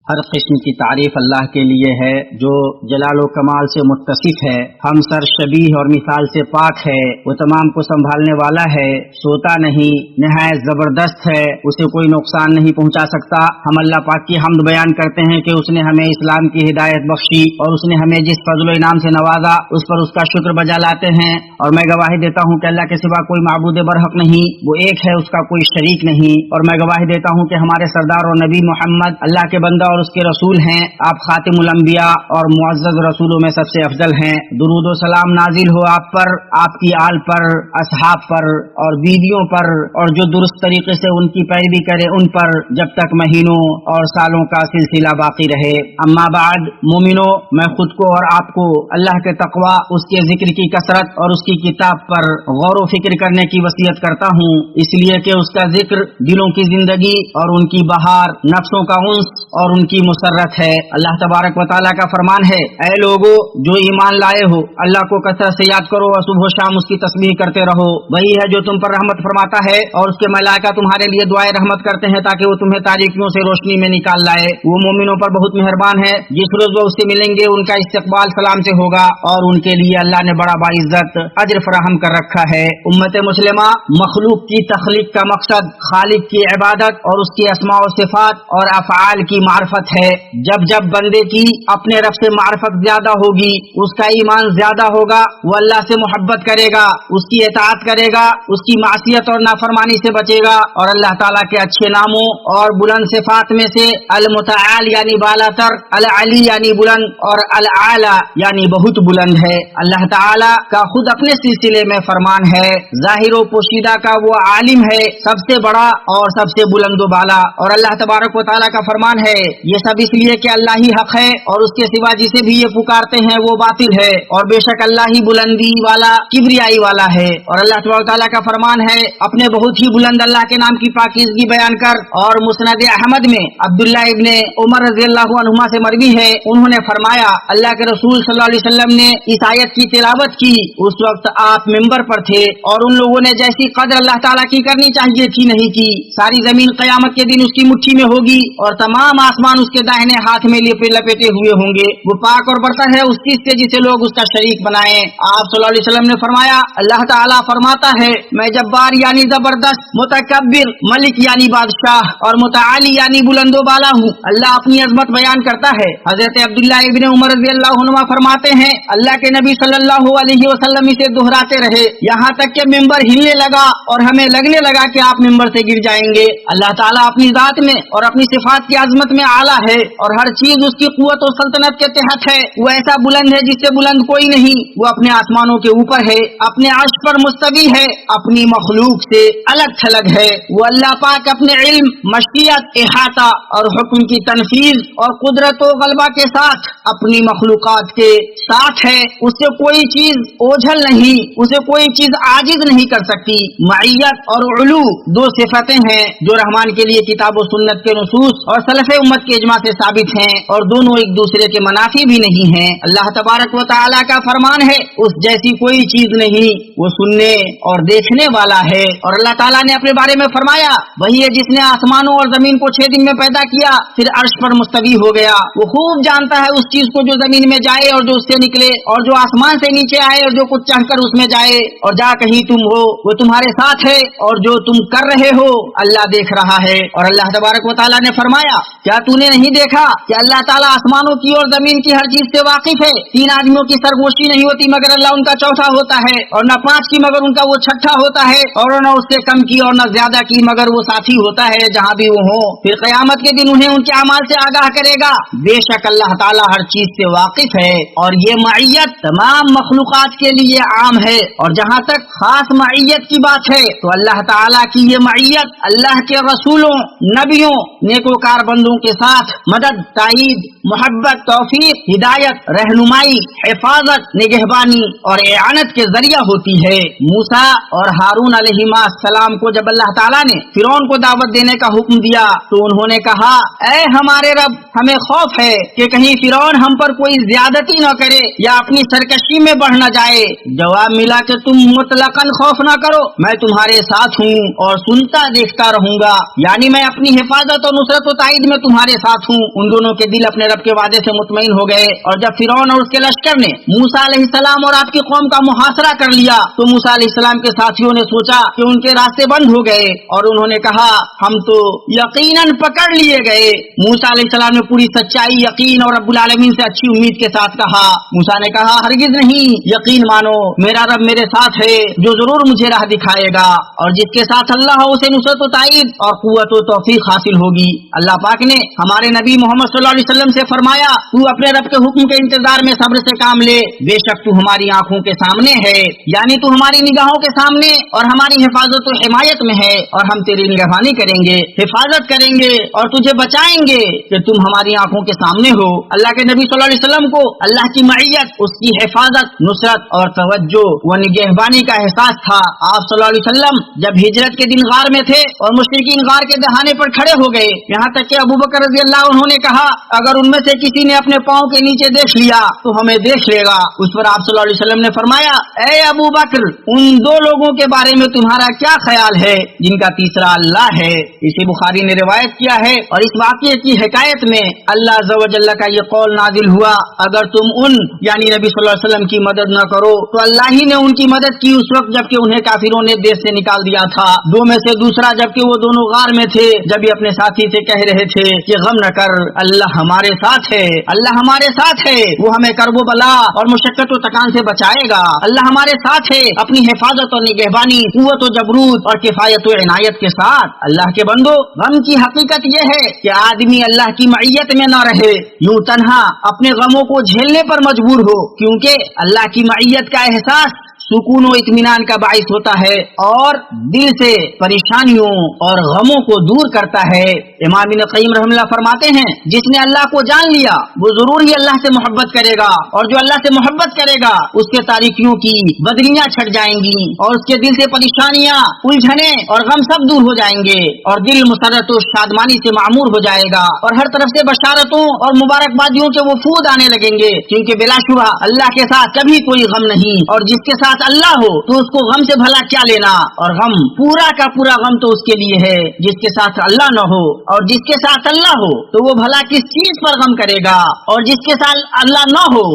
ہر قسم کی تعریف اللہ کے لیے ہے جو جلال و کمال سے متصف ہے، ہم سر شبیہ اور مثال سے پاک ہے، وہ تمام کو سنبھالنے والا ہے، سوتا نہیں، نہایت زبردست ہے، اسے کوئی نقصان نہیں پہنچا سکتا۔ ہم اللہ پاک کی حمد بیان کرتے ہیں کہ اس نے ہمیں اسلام کی ہدایت بخشی اور اس نے ہمیں جس فضل و انعام سے نوازا اس پر اس کا شکر بجا لاتے ہیں، اور میں گواہی دیتا ہوں کہ اللہ کے سوا کوئی معبود برحق نہیں، وہ ایک ہے، اس کا کوئی شریک نہیں، اور میں گواہی دیتا ہوں کہ ہمارے سردار اور نبی محمد اللہ کے بندہ اور اس کے رسول ہیں، آپ خاتم الانبیاء اور معزز رسولوں میں سب سے افضل ہیں۔ درود و سلام نازل ہو آپ پر، آپ کی آل پر، اصحاب پر اور بیویوں پر، اور جو درست طریقے سے ان کی پیروی کرے ان پر، جب تک مہینوں اور سالوں کا سلسلہ باقی رہے۔ اما بعد، مومنو، میں خود کو اور آپ کو اللہ کے تقوی، اس کے ذکر کی کثرت اور اس کی کتاب پر غور و فکر کرنے کی وصیت کرتا ہوں، اس لیے کہ اس کا ذکر دلوں کی زندگی اور ان کی بہار، نفسوں کا انس اور ان کی مسرت ہے۔ اللہ تبارک و تعالیٰ کا فرمان ہے، اے لوگو جو ایمان لائے ہو، اللہ کو کثرت سے یاد کرو اور صبح و شام اس کی تسبیح کرتے رہو، وہی ہے جو تم پر رحمت فرماتا ہے اور اس کے ملائکہ تمہارے لیے دعائے رحمت کرتے ہیں تاکہ وہ تمہیں تاریکیوں سے روشنی میں نکال لائے۔ وہ مومنوں پر بہت مہربان ہے، جس روز وہ اس سے ملیں گے ان کا استقبال سلام سے ہوگا اور ان کے لیے اللہ نے بڑا باعزت اجر فراہم کر رکھا ہے۔ امت مسلمہ، مخلوق کی تخلیق کا مقصد خالق کی عبادت اور اس کی اسماء و صفات اور افعال کی معرفت ہے۔ جب بندے کی اپنے رب سے معرفت زیادہ ہوگی، اس کا ایمان زیادہ ہوگا، وہ اللہ سے محبت کرے گا، اس کی اطاعت کرے گا، اس کی معصیت اور نافرمانی سے بچے گا، اور اللہ تعالیٰ کے اچھے ناموں اور بلند صفات میں سے المتعال یعنی بالا تر، العلی یعنی بلند، اور العالی یعنی بہت بلند ہے۔ اللہ تعالیٰ کا خود اپنے سلسلے میں فرمان ہے، ظاہر و پوشیدہ کا وہ عالم ہے، سب سے بڑا اور سب سے بلند و بالا۔ اور اللہ تبارک و تعالیٰ کا فرمان ہے، یہ سب اس لیے کہ اللہ ہی حق ہے اور اس کے سوا جسے بھی یہ پکارتے ہیں وہ باطل ہے، اور بے شک اللہ ہی بلندی والا، کبریائی والا ہے۔ اور اللہ تبارک و تعالیٰ کا فرمان ہے، اپنے بہت ہی بلند اللہ کے نام کی پاکیزگی بیان کر، اور مسند احمد میں عبداللہ ابن عمر رضی اللہ عنہما سے مروی ہے، انہوں نے فرمایا اللہ کے رسول صلی اللہ علیہ وسلم نے اس آیت کی تلاوت کی، اس وقت آپ ممبر پر تھے اور ان لوگوں نے جیسی قدر اللہ تعالیٰ کی کرنی چاہیے تھی نہیں کی۔ ساری زمین قیامت کے دن اس کی مٹھی میں ہوگی اور تمام آسمان اس کے داہنے ہاتھ میں لپیٹے ہوئے ہوں گے، وہ پاک اور برتر ہے اس چیز سے جسے لوگ اس کا شریک بنائیں۔ آپ صلی اللہ علیہ وسلم نے فرمایا، اللہ تعالیٰ فرماتا ہے، میں جبار یعنی زبردست، متکبر ملک یعنی بادشاہ، اور متعالی یعنی بلند و بالا ہوں۔ اللہ اپنی عظمت بیان کرتا ہے۔ حضرت عبداللہ ابن عمر رضی اللہ عنہما فرماتے ہیں، اللہ کے نبی صلی اللہ علیہ وسلم اسے دہراتے رہے یہاں تک کہ ممبر ہلنے لگا اور ہمیں لگنے لگا کہ آپ ممبر سے گر جائیں گے۔ اللہ تعالیٰ اپنی ذات میں اور اپنی صفات کی عظمت میں اعلیٰ ہے اور ہر چیز اس کی قوت و سلطنت کے تحت ہے، وہ ایسا بلند ہے جس سے بلند کوئی نہیں، وہ اپنے آسمانوں کے اوپر ہے، اپنے عرش پر مستوی ہے، اپنی مخلوق سے الگ تھلگ ہے۔ وہ اللہ پاک اپنے علم، مشیت، احاطہ اور حکم کی تنفیذ اور قدرت و غلبہ کے ساتھ اپنی مخلوقات کے ساتھ ہے، اس سے کوئی چیز اوجھل نہیں، اسے کوئی چیز عاجز نہیں کر سکتی۔ معیت اور علو دو صفتیں ہیں جو رحمان کے لیے کتاب و سنت کے نصوص اور سلف امت کے اجماع سے ثابت ہیں، اور دونوں ایک دوسرے کے منافی بھی نہیں ہیں۔ اللہ تبارک و تعالیٰ کا فرمان ہے، اس جیسی کوئی چیز نہیں، وہ سننے اور دیکھنے والا ہے۔ اور اللہ تعالیٰ نے اپنے بارے میں فرمایا، وہی ہے جس نے آسمانوں اور زمین کو 6 دن میں پیدا کیا، پھر عرش پر مستوی ہو گیا۔ وہ خوب جانتا ہے اس چیز کو جو زمین میں جائے اور جو اس سے نکلے، اور جو آسمان سے نیچے آئے اور جو کچھ چڑھ کر اس میں جائے، اور جا کہیں تم ہو وہ تمہارے ساتھ ہے، اور جو تم کر رہے ہو اللہ دیکھ رہا ہے۔ اور اللہ تبارک و تعالیٰ نے فرمایا، کیا تو نے نہیں دیکھا کہ اللہ تعالیٰ آسمانوں کی اور زمین کی ہر چیز سے واقف ہے؟ 3 آدمیوں کی سرگوشی نہیں ہوتی مگر اللہ ان کا چوتھا ہوتا ہے، اور نہ 5 کی مگر ان کا وہ چھٹا ہوتا ہے، اور نہ اس سے کم کی اور نہ زیادہ کی مگر وہ ساتھی ہوتا ہے جہاں بھی وہ ہوں۔ پھر قیامت کے دن انہیں ان کے اعمال سے آگاہ کرے گا۔ بے شک اللہ تعالیٰ ہر چیز سے واقف ہے، اور یہ معیت تمام مخلوقات کے لیے عام ہے۔ اور جہاں تک خاص معیت کی بات ہے تو اللہ تعالیٰ کی یہ معیت اللہ کے رسولوں، نبیوں، نیکوکار بندوں کے ساتھ مدد، تائید، محبت، توفیق، ہدایت، رہنمائی، حفاظت، نگہبانی اور اعانت کے ذریعہ ہوتی ہے۔ موسیٰ اور ہارون علیہ السلام کو جب اللہ تعالیٰ نے فرعون کو دعوت دینے کا حکم دیا تو انہوں نے کہا، اے ہمارے رب، ہمیں خوف ہے کہ کہیں فرعون ہم پر کوئی زیادتی نہ کرے یا اپنی سرکشی میں بڑھ نہ جائے۔ جواب ملا کہ تم مطلقاً خوف نہ کرو، میں تمہارے ساتھ ہوں اور سنتا دیکھتا رہوں گا، یعنی میں اپنی حفاظت اور نصرت و تائید میں تمہارے ساتھ ہوں۔ ان دونوں کے دل اپنے رب کے وعدے سے مطمئن ہو گئے، اور جب فرعون اور اس کے لشکر نے موسیٰ علیہ السلام اور آپ کی قوم کا محاصرہ کر لیا تو موسیٰ علیہ السلام کے ساتھیوں نے سوچا کہ ان کے راستے بند ہو گئے، اور انہوں نے کہا ہم تو یقیناً پکڑ لیے گئے۔ موسیٰ علیہ السلام نے پوری سچائی، یقین اور رب العالمین سے اچھی امید کے ساتھ کہا۔ موسیٰ نے کہا ہرگز نہیں، یقین مانو میرا رب میرے ساتھ ہے جو ضرور مجھے راہ دکھائے گا، اور جس کے ساتھ اللہ ہو اسے نصرت و تائید اور قوت و توفیق حاصل ہوگی۔ اللہ پاک نے ہمارے نبی محمد صلی اللہ علیہ وسلم سے فرمایا تو اپنے رب کے حکم کے انتظار میں صبر سے کام لے، بے شک تو ہماری آنکھوں کے سامنے ہے، یعنی تو ہماری نگاہوں کے سامنے اور ہماری حفاظت و حمایت میں ہے، اور ہم تیری نگہبانی کریں گے، حفاظت کریں گے اور تجھے بچائیں گے کہ تم ہماری آنکھوں کے سامنے ہو۔ اللہ کے نبی صلی اللہ علیہ وسلم کو اللہ کی معیت، اس کی حفاظت، نصرت اور توجہ و نگہبانی کا احساس تھا۔ آپ صلی اللہ علیہ وسلم جب ہجرت کے دن غار میں تھے اور مشرکین غار کے دہانے پر کھڑے ہو گئے، یہاں تک کہ ابوبکر رضی اللہ عنہ نے کہا اگر ان میں سے کسی نے اپنے پاؤں کے نیچے دیکھ لیا تو ہمیں دیکھ لے گا۔ اس پر آپ صلی اللہ علیہ وسلم نے فرمایا اے ابو بکر، ان دو لوگوں کے بارے میں تمہارا کیا خیال ہے جن کا تیسرا اللہ ہے؟ اسے بخاری نے روایت کیا ہے، اور اس واقعے کی حکایت میں اللہ عز و جل کا یہ قول نازل ہوا اگر تم ان یعنی نبی صلی اللہ علیہ وسلم کی مدد نہ کرو تو اللہ ہی نے ان کی مدد کی اس وقت جبکہ انہیں کافروں نے دیش سے نکال دیا تھا۔ دو میں سے دوسرا جبکہ وہ دونوں غار میں تھے، جب یہ اپنے ساتھی سے کہہ رہے تھے کہ غم نہ کر، اللہ ہمارے ساتھ ہے، اللہ ہمارے ساتھ ہے، وہ ہمیں کرب و بلا اور مشقت و تکان سے بچائے گا، اللہ ہمارے ساتھ ہے اپنی حفاظت اور نگہبانی، قوت و جبروت اور کفایت و عنایت کے ساتھ۔ اللہ کے بندو، غم کی حقیقت یہ ہے کہ آدمی اللہ کی معیت میں نہ رہے، یوں تنہا اپنے غموں کو جھیلنے پر مجبور ہو، کیونکہ اللہ کی معیت کا احساس سکون و اطمینان کا باعث ہوتا ہے اور دل سے پریشانیوں اور غموں کو دور کرتا ہے۔ امام ابن قیم رحمہ اللہ فرماتے ہیں جس نے اللہ کو جان لیا وہ ضرور ہی اللہ سے محبت کرے گا، اور جو اللہ سے محبت کرے گا اس کے تاریکیوں کی بدریاں چھٹ جائیں گی اور اس کے دل سے پریشانیاں، الجھنیں اور غم سب دور ہو جائیں گے، اور دل مسرت و شادمانی سے معمور ہو جائے گا، اور ہر طرف سے بشارتوں اور مبارکبادیوں کے وفود آنے لگیں گے، کیونکہ بلا شبہ اللہ کے ساتھ کبھی کوئی غم نہیں، اور جس کے ساتھ اللہ ہو تو اس کو غم سے بھلا کیا لینا، اور غم پورا کا پورا غم تو اس کے لیے ہے جس کے ساتھ اللہ نہ ہو، اور جس کے ساتھ اللہ ہو تو وہ بھلا کس چیز پر غم کرے گا، اور جس کے ساتھ اللہ نہ ہو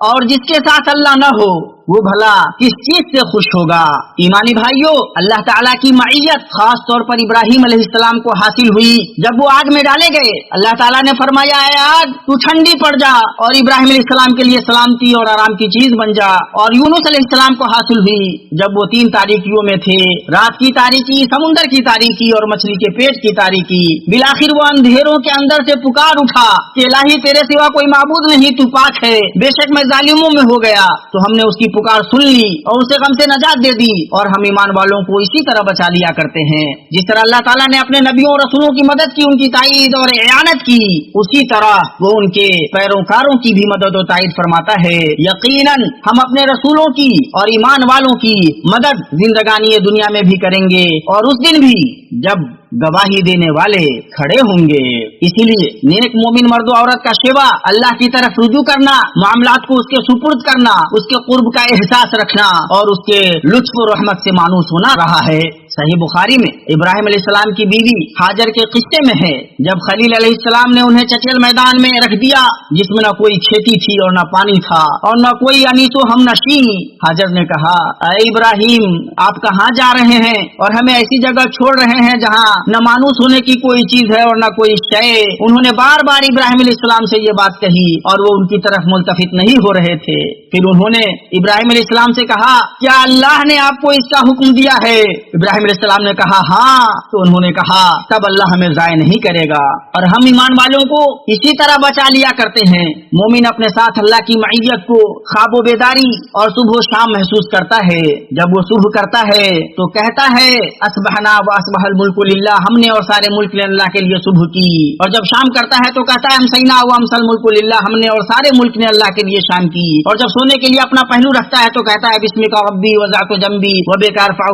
اور جس کے ساتھ اللہ نہ ہو وہ بھلا کس چیز سے خوش ہوگا۔ ایمانی بھائیوں، اللہ تعالیٰ کی معیت خاص طور پر ابراہیم علیہ السلام کو حاصل ہوئی جب وہ آگ میں ڈالے گئے۔ اللہ تعالیٰ نے فرمایا اے آگ تو ٹھنڈی پڑ جا، اور ابراہیم علیہ السلام کے لیے سلامتی اور آرام کی چیز بن جا۔ اور یونس علیہ السلام کو حاصل ہوئی جب وہ 3 تاریکیوں میں تھے، رات کی تاریکی، سمندر کی تاریکی اور مچھلی کے پیٹ کی تاریکی۔ بالآخر وہ اندھیروں کے اندر سے پکار اٹھا کہ الہی تیرے سوا کوئی معبود نہیں، تو پاک ہے، بے شک میں ظالموں میں ہو گیا۔ تو ہم نے اس کی پکار سن لی اور اسے غم سے نجات دے دی، اور ہم ایمان والوں کو اسی طرح بچا لیا کرتے ہیں جس طرح اللہ تعالیٰ نے اپنے نبیوں اور رسولوں کی مدد کی، ان کی تائید اور اعانت کی، اسی طرح وہ ان کے پیروکاروں کی بھی مدد و تائید فرماتا ہے۔ یقیناً ہم اپنے رسولوں کی اور ایمان والوں کی مدد زندگانی دنیا میں بھی کریں گے اور اس دن بھی جب گواہی دینے والے کھڑے ہوں گے۔ اسی لیے نیک مومن مرد و عورت کا شیوا اللہ کی طرف رجوع کرنا، معاملات کو اس کے سپرد کرنا، اس کے قرب کا احساس رکھنا اور اس کے لطف و رحمت سے مانوس ہونا رہا ہے۔ صحیح بخاری میں ابراہیم علیہ السلام کی بیوی ہاجر کے قصے میں ہے جب خلیل علیہ السلام نے انہیں چچل میدان میں رکھ دیا جس میں نہ کوئی کھیتی تھی اور نہ پانی تھا اور نہ کوئی انیس و ہم نشیں۔ ہاجر نے کہا اے ابراہیم آپ کہاں جا رہے ہیں اور ہمیں ایسی جگہ چھوڑ رہے ہیں جہاں نہ مانوس ہونے کی کوئی چیز ہے اور نہ کوئی شے۔ انہوں نے بار بار ابراہیم علیہ السلام سے یہ بات کہی اور وہ ان کی طرف ملتفت نہیں ہو رہے تھے۔ پھر انہوں نے ابراہیم علیہ السلام سے کہا کیا اللہ نے آپ کو اس کا حکم دیا ہے؟ ابراہیم علیہ السلام نے کہا ہاں۔ تو انہوں نے کہا تب اللہ ہمیں ضائع نہیں کرے گا، اور ہم ایمان والوں کو اسی طرح بچا لیا کرتے ہیں۔ مومن اپنے ساتھ اللہ کی معیت کو خواب و بیداری اور صبح و شام محسوس کرتا ہے۔ جب وہ صبح کرتا ہے تو کہتا ہے اصبحنا و اصبح الملک للہ، ہم نے اور سارے ملک نے اللہ کے لیے صبح کی، اور جب شام کرتا ہے تو کہتا ہے امسینا و امسى الملک للہ، ہم نے اور سارے ملک نے اللہ کے لیے شام کی، اور جب سونے کے لیے اپنا پہلو رکھتا ہے تو کہتا ہے بسمک ربی وضعت جنبی وبک ارفعہ،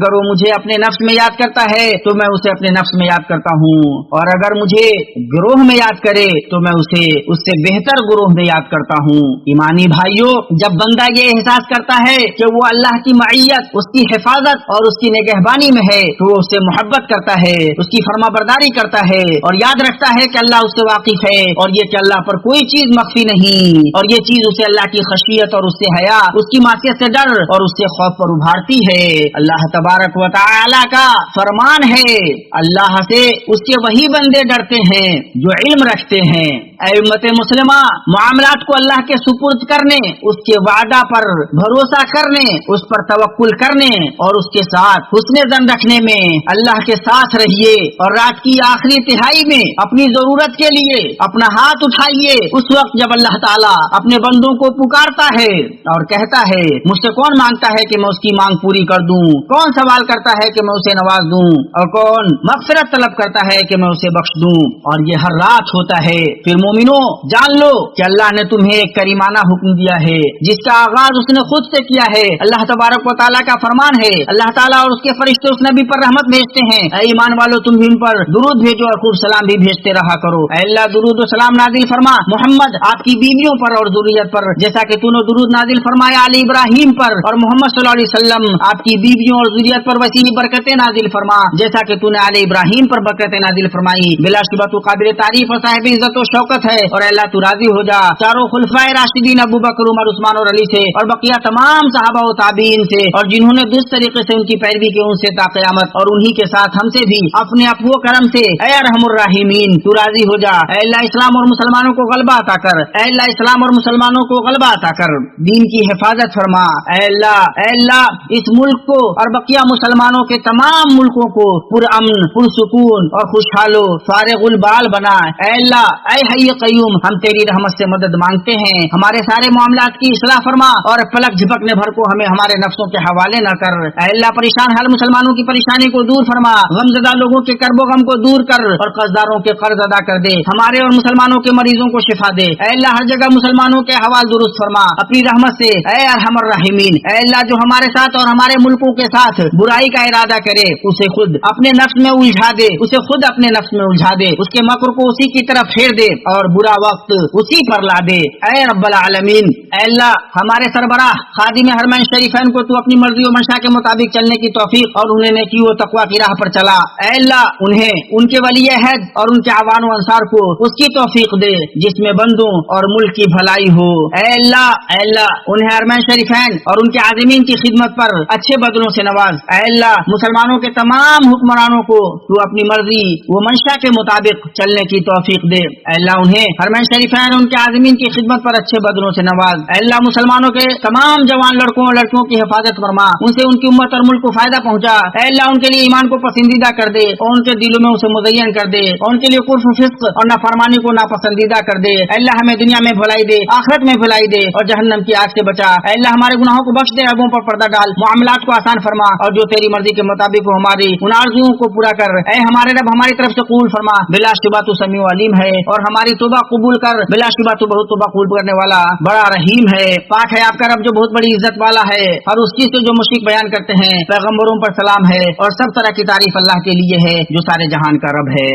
اگر وہ مجھے اپنے نفس میں یاد کرتا ہے تو میں اسے اپنے نفس میں یاد کرتا ہوں، اور اگر مجھے گروہ میں یاد کرے تو میں اسے اس سے بہتر گروہ میں یاد کرتا ہوں۔ ایمانی بھائیوں، جب بندہ یہ احساس کرتا ہے کہ وہ اللہ کی معیت، اس کی حفاظت اور اس کی نگہبانی میں ہے تو وہ اس سے محبت کرتا ہے، اس کی فرما برداری کرتا ہے، اور یاد رکھتا ہے کہ اللہ اس سے واقف ہے، اور یہ کہ اللہ پر کوئی چیز مخفی نہیں، اور یہ چیز اسے اللہ کی خشیت اور اس سے حیا، اس کی معصیت سے ڈر اور اس سے خوف پر ابھارتی ہے۔ اللہ تبارک و تعالی کا فرمان ہے، اللہ سے اس کے وہی بندے ڈرتے ہیں جو علم رکھتے ہیں۔ اے امت مسلمہ، معاملات کو اللہ کے سپرد کرنے، اس کے وعدہ پر بھروسہ کرنے، اس پر توکل کرنے اور اس کے ساتھ حسن ظن رکھنے میں اللہ کے ساتھ رہیے، اور رات کی آخری تہائی میں اپنی ضرورت کے لیے اپنا ہاتھ اٹھائیے، اس وقت جب اللہ تعالیٰ اپنے بندوں کو پکارتا ہے اور کہتا ہے مجھ سے کون مانگتا ہے کہ میں اس کی مانگ پوری کر دوں، کون سوال کرتا ہے کہ میں اسے نواز دوں، اور کون مغفرت طلب کرتا ہے کہ میں اسے بخش دوں، اور یہ ہر رات ہوتا ہے۔ پھر مومنو، جان لو کہ اللہ نے تمہیں ایک کریمانہ حکم دیا ہے جس کا آغاز اس نے خود سے کیا ہے۔ اللہ تبارک و تعالیٰ کا فرمان ہے، اللہ تعالیٰ اور اس کے فرشتے اس نبی پر رحمت بھیجتے ہیں، اے ایمان والو تم بھی ان پر درود بھیجو اور خوب سلام بھی بھیجتے رہا کرو۔ اے اللہ درود و سلام نازل فرما محمد آپ کی بیویوں پر اور ذریت پر، جیسا کہ تو نے درود نازل فرمایا علی ابراہیم پر، اور محمد صلی اللہ علیہ وسلم آپ کی بیویوں اور ذریت پر وسیع برکتیں نازل فرما جیسا کہ تو نے علی ابراہیم پر برکتیں نازل فرمائی۔ بلا شبہ تو قابل تعریف اور صاحب عزت و شوکت ہے، اور اللہ تو راضی ہو جا چاروں خلفائے راشدین ابو بکر عمر عثمان اور علی سے، اور بقیہ تمام صحابہ و تابعین سے، اور جنہوں نے جس طریقے سے ان کی پیروی کی ان سے تا قیامت، اور انہی کے ساتھ ہم سے بھی اپنے افو کرم سے اے ارحم الراحمین تو راضی ہو جا۔ اے اللہ اسلام اور مسلمانوں کو غلبہ عطا کر، اے اللہ اسلام اور مسلمانوں کو غلبہ عطا کر، دین کی حفاظت فرما۔ اے اللہ اس ملک کو اور بقیہ مسلمانوں کے تمام ملکوں کو پرامن، پرسکون اور خوشحال و فارغ البال بنا۔ اے اللہ، اے حی قیوم، ہم تیری رحمت سے مدد مانگتے ہیں، ہمارے سارے معاملات کی اصلاح فرما، اور پلک جھپکنے بھر کو ہمیں ہمارے نفسوں کے حوالے نہ کر۔ اے اللہ پریشان حال مسلمانوں کی پریشانی کو دور فرما، غمزدہ لوگوں کے کرب و غم کو دور کر، اور قرضداروں کے قرض ادا کر دے، ہمارے اور مسلمانوں کے مریضوں کو شفا دے۔ اے اللہ ہر جگہ مسلمانوں کے حوال درست فرما اپنی رحمت سے، اے ارحم الراحمین۔ اے اللہ جو ہمارے ساتھ اور ہمارے ملکوں کے ساتھ برائی کا ارادہ کرے اسے خود اپنے نفس میں الجھا دے، اسے خود اپنے نفس میں الجھا دے، اس کے مکر کو اسی کی طرف پھیر دے، اور برا وقت اسی پر لا دے۔ اے رب العالمین، اے اللہ ہمارے سربراہ خادم حرمین شریفین کو تو اپنی مرضی و منشا کے مطابق چلنے کی توفیق اور انہیں نیکی و تقوی کی راہ پر چلا۔ اے اللہ انہیں، ان کے ولی عہد اور ان کے اعوان و انصار کو اس کی توفیق دے جس میں بندوں اور ملک کی بھلائی ہو۔ اے اللہ انہیں حرمین شریفین اور ان کے عازمین کی خدمت پر اچھے بدلوں سے نواز۔ اے اللہ مسلمانوں کے تمام حکمرانوں کو تو اپنی مرضی و منشا کے مطابق چلنے کی توفیق دے۔ اے اللہ انہیں حرمین شریفین ان کے عازمین کی خدمت پر اچھے بدلوں سے نواز۔ اے اللہ مسلمانوں کے تمام جوان لڑکوں اور لڑکیوں کی حفاظت فرما، ان سے ان کی امت اور ملک کو فائدہ پہنچا۔ اے اللہ ان کے لیے ایمان کو پسندیدہ کر دے، اور ان کے دلوں میں اسے مزین کر دے، اور ان کے لیے کفر فسق اور نافرمانی کو ناپسندیدہ کر دے۔ اے اللہ ہمیں دنیا میں بھلائی دے، آخرت میں بھلائی دے، اور جہنم کی آگ سے بچا۔ اے اللہ ہمارے گناہوں کو بخش دے، عیبوں پر پردہ ڈال، معاملات کو آسان فرما، اور جو تیری مرضی کے مطابق ہو ہماری ان آرزوؤں کو پورا کر۔ اے ہمارے رب ہماری طرف سے قبول فرما، بلا شبہ تو سمیع و علیم ہے، اور ہماری توبہ قبول کر، بلا شبہ تو بہت توبہ قبول کرنے والا بڑا رحیم ہے۔ پاک ہے آپ کا رب جو بہت بڑی عزت والا ہے، اور اس چیز سے جو مشرک بیان کرتے ہیں۔ پیغمبروں پر سلام ہے، اور سب طرح کی تعریف اللہ کے لیے ہے جو سارے جہان کا رب ہے۔